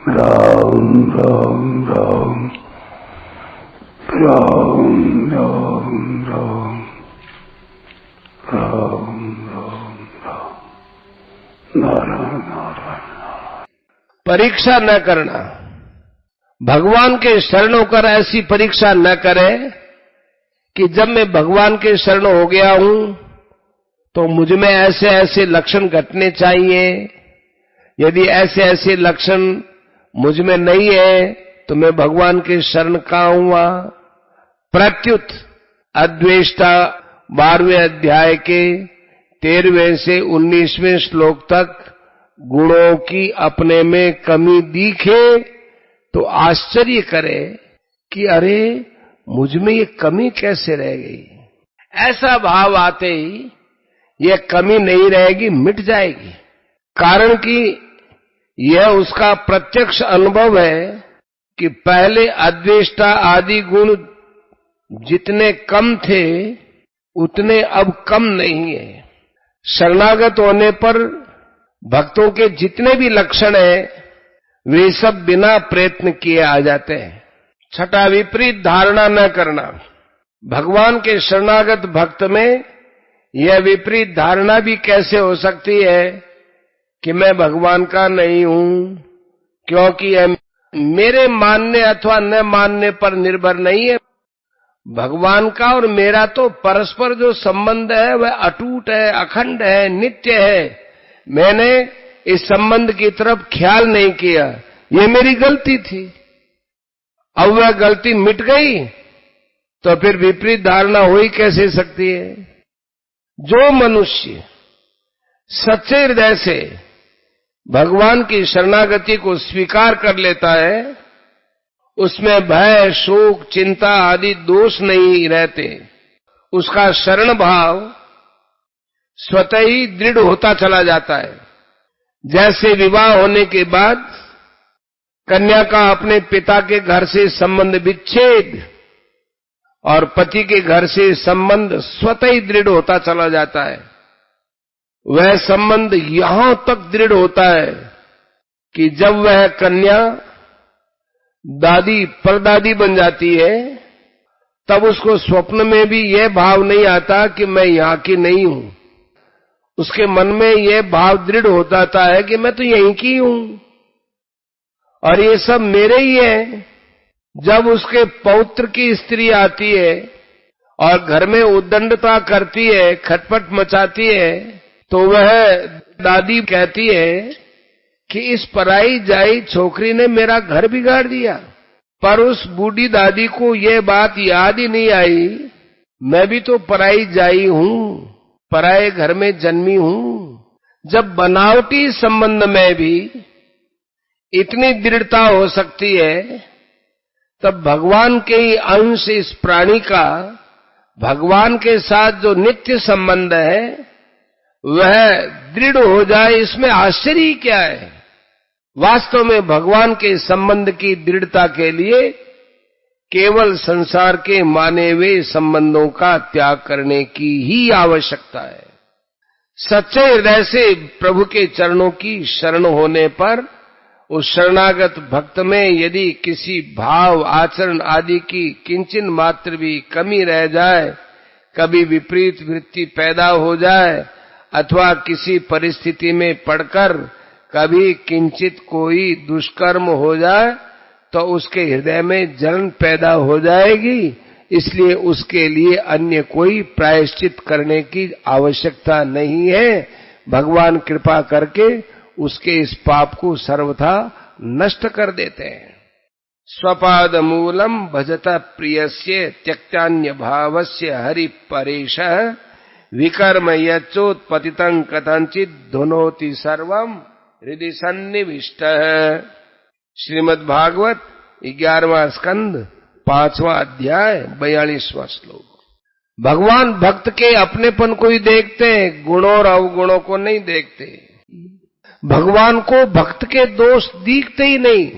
राम राम राम राम राम राम राम राम राम नारायण नारायण। परीक्षा न करना, भगवान के शरण होकर ऐसी परीक्षा न करें कि जब मैं भगवान के शरण हो गया हूं तो मुझ में ऐसे ऐसे लक्षण घटने चाहिए, यदि ऐसे ऐसे लक्षण मुझ में नहीं है तो मैं भगवान के शरण कहां हुआ। प्रत्युत अद्वेष्टा 12वें अध्याय के 13वें से 19वें श्लोक तक गुणों की अपने में कमी दिखे तो आश्चर्य करे कि अरे मुझ में ये कमी कैसे रह गई। ऐसा भाव आते ही ये कमी नहीं रहेगी, मिट जाएगी। कारण कि यह उसका प्रत्यक्ष अनुभव है कि पहले अद्वेष्टा आदि गुण जितने कम थे उतने अब कम नहीं है। शरणागत होने पर भक्तों के जितने भी लक्षण हैं वे सब बिना प्रयत्न किए आ जाते हैं। छठा, विपरीत धारणा न करना। भगवान के शरणागत भक्त में यह विपरीत धारणा भी कैसे हो सकती है कि मैं भगवान का नहीं हूं, क्योंकि यह मेरे मानने अथवा न मानने पर निर्भर नहीं है। भगवान का और मेरा तो परस्पर जो संबंध है वह अटूट है, अखंड है, नित्य है। मैंने इस संबंध की तरफ ख्याल नहीं किया, ये मेरी गलती थी। अब वह गलती मिट गई तो फिर विपरीत धारणा हो ही कैसे सकती है। जो मनुष्य सच्चे हृदय से भगवान की शरणागति को स्वीकार कर लेता है उसमें भय, शोक, चिंता आदि दोष नहीं रहते। उसका शरण भाव स्वतः ही दृढ़ होता चला जाता है। जैसे विवाह होने के बाद कन्या का अपने पिता के घर से संबंध विच्छेद और पति के घर से संबंध स्वतः ही दृढ़ होता चला जाता है, वह संबंध यहां तक दृढ़ होता है कि जब वह कन्या दादी परदादी बन जाती है तब उसको स्वप्न में भी यह भाव नहीं आता कि मैं यहां की नहीं हूं। उसके मन में यह भाव दृढ़ हो जाता है कि मैं तो यहीं की हूं और ये सब मेरे ही है। जब उसके पौत्र की स्त्री आती है और घर में उद्दंडता करती है, खटपट मचाती है, तो वह दादी कहती है कि इस पराई जाई छोकरी ने मेरा घर बिगाड़ दिया। पर उस बूढ़ी दादी को यह बात याद ही नहीं आई, मैं भी तो पराई जाई हूं, पराए घर में जन्मी हूं। जब बनावटी संबंध में भी इतनी दृढ़ता हो सकती है तब भगवान के ही अंश इस प्राणी का भगवान के साथ जो नित्य संबंध है वह दृढ़ हो जाए, इसमें आश्चर्य क्या है। वास्तव में भगवान के संबंध की दृढ़ता के लिए केवल संसार के माने हुए संबंधों का त्याग करने की ही आवश्यकता है। सच्चे हृदय से प्रभु के चरणों की शरण होने पर उस शरणागत भक्त में यदि किसी भाव, आचरण आदि की किंचन मात्र भी कमी रह जाए, कभी विपरीत वृत्ति पैदा हो जाए अथवा किसी परिस्थिति में पड़कर कभी किंचित कोई दुष्कर्म हो जाए तो उसके हृदय में जलन पैदा हो जाएगी। इसलिए उसके लिए अन्य कोई प्रायश्चित करने की आवश्यकता नहीं है। भगवान कृपा करके उसके इस पाप को सर्वथा नष्ट कर देते हैं। स्वपाद मूलम भजत प्रियस्य त्यक्तान्य भावस्य हरि परेश विकर्म यच्चोत्पतितं कथंचित धुनोति सर्वम हृदि सन्निविष्ट। श्रीमद् भागवत 11वां स्कंद 5वां अध्याय 42वां श्लोक। भगवान भक्त के अपनेपन को ही देखते हैं, गुणों और अवगुणों को नहीं देखते। भगवान को भक्त के दोष दिखते ही नहीं,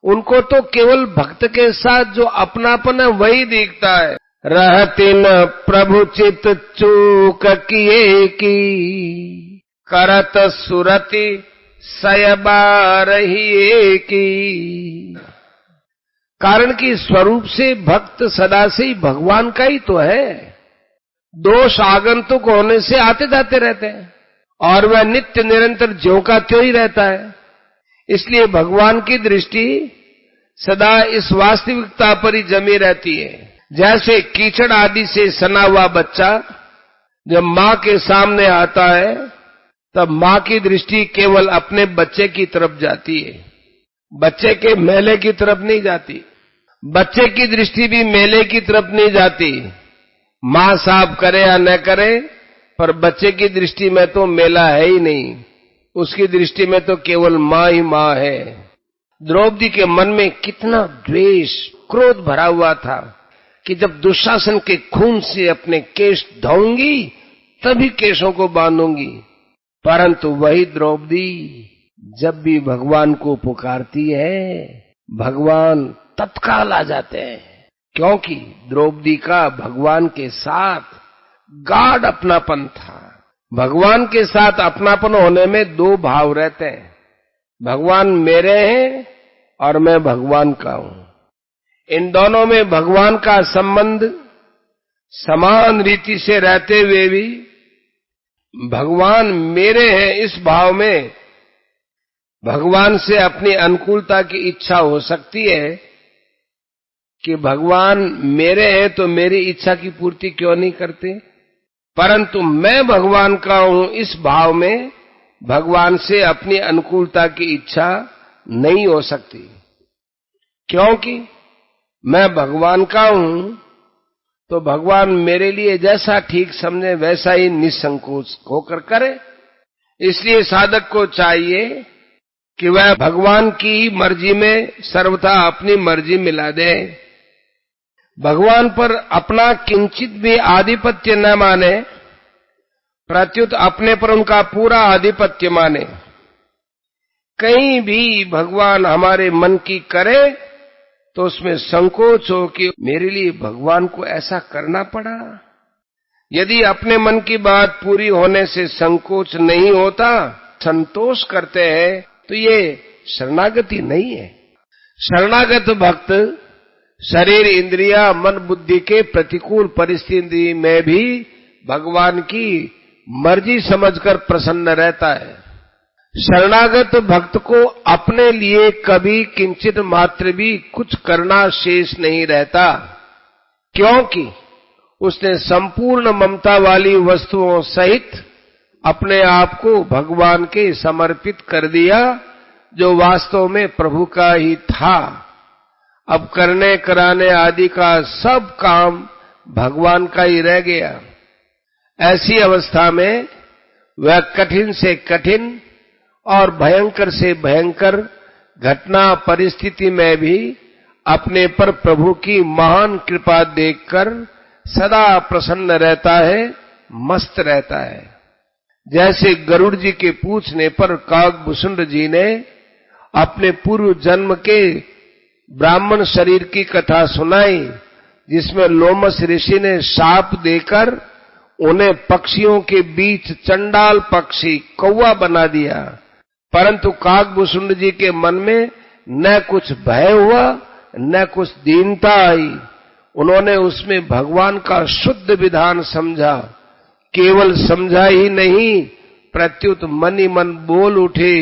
उनको तो केवल भक्त के साथ जो अपनापन है वही दिखता है। रहती न प्रभु चित चूक किए की करत सुरति सय बारहिए की। कारण कि स्वरूप से भक्त सदा से ही भगवान का ही तो है। दोष आगंतुक होने से आते जाते रहते हैं और वह नित्य निरंतर ज्यों का त्यों ही रहता है। इसलिए भगवान की दृष्टि सदा इस वास्तविकता पर ही जमी रहती है। जैसे कीचड़ आदि से सना हुआ बच्चा जब मां के सामने आता है तब मां की दृष्टि केवल अपने बच्चे की तरफ जाती है, बच्चे के मेले की तरफ नहीं जाती। बच्चे की दृष्टि भी मेले की तरफ नहीं जाती। मां साफ करे या न करे, पर बच्चे की दृष्टि में तो मेला है ही नहीं, उसकी दृष्टि में तो केवल मां ही मां है। द्रौपदी के मन में कितना द्वेष, क्रोध भरा हुआ था कि जब दुशासन के खून से अपने केश धोऊंगी तभी केशों को बांधूंगी। परंतु वही द्रौपदी जब भी भगवान को पुकारती है, भगवान तत्काल आ जाते हैं, क्योंकि द्रौपदी का भगवान के साथ गाढ़ अपनापन था। भगवान के साथ अपनापन होने में दो भाव रहते हैं, भगवान मेरे हैं और मैं भगवान का हूं। इन दोनों में भगवान का संबंध समान रीति से रहते हुए भी भगवान मेरे हैं इस भाव में भगवान से अपनी अनुकूलता की इच्छा हो सकती है कि भगवान मेरे हैं तो मेरी इच्छा की पूर्ति क्यों नहीं करते। परंतु मैं भगवान का हूं इस भाव में भगवान से अपनी अनुकूलता की इच्छा नहीं हो सकती, क्योंकि मैं भगवान का हूं तो भगवान मेरे लिए जैसा ठीक समझे वैसा ही निसंकोच होकर करे। इसलिए साधक को चाहिए कि वह भगवान की मर्जी में सर्वथा अपनी मर्जी मिला दे। भगवान पर अपना किंचित भी आधिपत्य न माने, प्रत्युत अपने पर उनका पूरा आधिपत्य माने। कहीं भी भगवान हमारे मन की करे तो उसमें संकोच हो कि मेरे लिए भगवान को ऐसा करना पड़ा। यदि अपने मन की बात पूरी होने से संकोच नहीं होता, संतोष करते हैं, तो ये शरणागति नहीं है। शरणागत भक्त शरीर, इंद्रिया, मन, बुद्धि के प्रतिकूल परिस्थिति में भी भगवान की मर्जी समझकर प्रसन्न रहता है। शरणागत भक्त को अपने लिए कभी किंचित मात्र भी कुछ करना शेष नहीं रहता, क्योंकि उसने संपूर्ण ममता वाली वस्तुओं सहित अपने आप को भगवान के समर्पित कर दिया, जो वास्तव में प्रभु का ही था। अब करने कराने आदि का सब काम भगवान का ही रह गया। ऐसी अवस्था में वह कठिन से कठिन और भयंकर से भयंकर घटना परिस्थिति में भी अपने पर प्रभु की महान कृपा देखकर सदा प्रसन्न रहता है, मस्त रहता है। जैसे गरुड़ जी के पूछने पर काकभूषुंड जी ने अपने पूर्व जन्म के ब्राह्मण शरीर की कथा सुनाई, जिसमें लोमस ऋषि ने शाप देकर उन्हें पक्षियों के बीच चंडाल पक्षी कौवा बना दिया। परंतु काकभूषुंड जी के मन में न कुछ भय हुआ न कुछ दीनता आई। उन्होंने उसमें भगवान का शुद्ध विधान समझा। केवल समझा ही नहीं, प्रत्युत मन ही मन बोल उठे,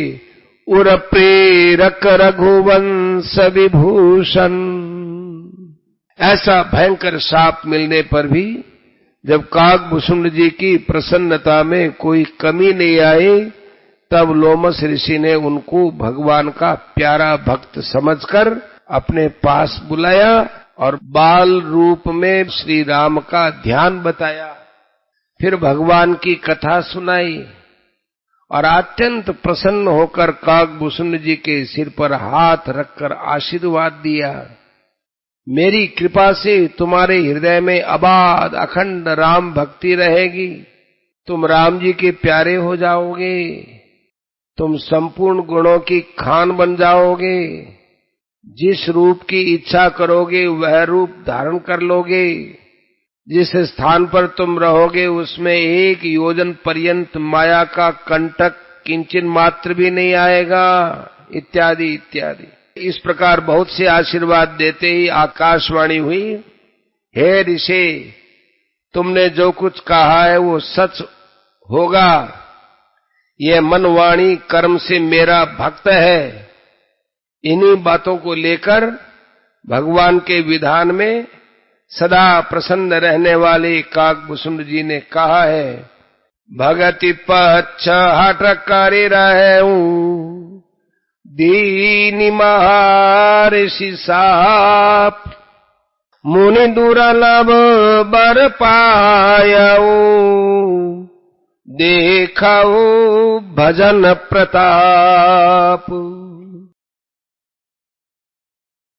उर प्रेरक रघुवंश विभूषण। ऐसा भयंकर शाप मिलने पर भी जब काकभूषुंड जी की प्रसन्नता में कोई कमी नहीं आई, तब लोमस ऋषि ने उनको भगवान का प्यारा भक्त समझकर अपने पास बुलाया और बाल रूप में श्री राम का ध्यान बताया। फिर भगवान की कथा सुनाई और अत्यंत प्रसन्न होकर काकभूषुंड जी के सिर पर हाथ रखकर आशीर्वाद दिया। मेरी कृपा से तुम्हारे हृदय में अबाध अखंड राम भक्ति रहेगी, तुम राम जी के प्यारे हो जाओगे, तुम संपूर्ण गुणों की खान बन जाओगे, जिस रूप की इच्छा करोगे वह रूप धारण कर लोगे, जिस स्थान पर तुम रहोगे उसमें 1 योजन पर्यंत माया का कंटक किंचन मात्र भी नहीं आएगा, इत्यादि इत्यादि। इस प्रकार बहुत से आशीर्वाद देते ही आकाशवाणी हुई, हे ऋषि, तुमने जो कुछ कहा है वो सच होगा। ये मन वाणी कर्म से मेरा भक्त है। इन्हीं बातों को लेकर भगवान के विधान में सदा प्रसन्न रहने वाले काकभूषुंड जी ने कहा है, भगति पच्छ हठ करि रहूं दीन महर्षि साप, मुनि दुर्लभ बर पायऊ देखऊ भजन प्रताप।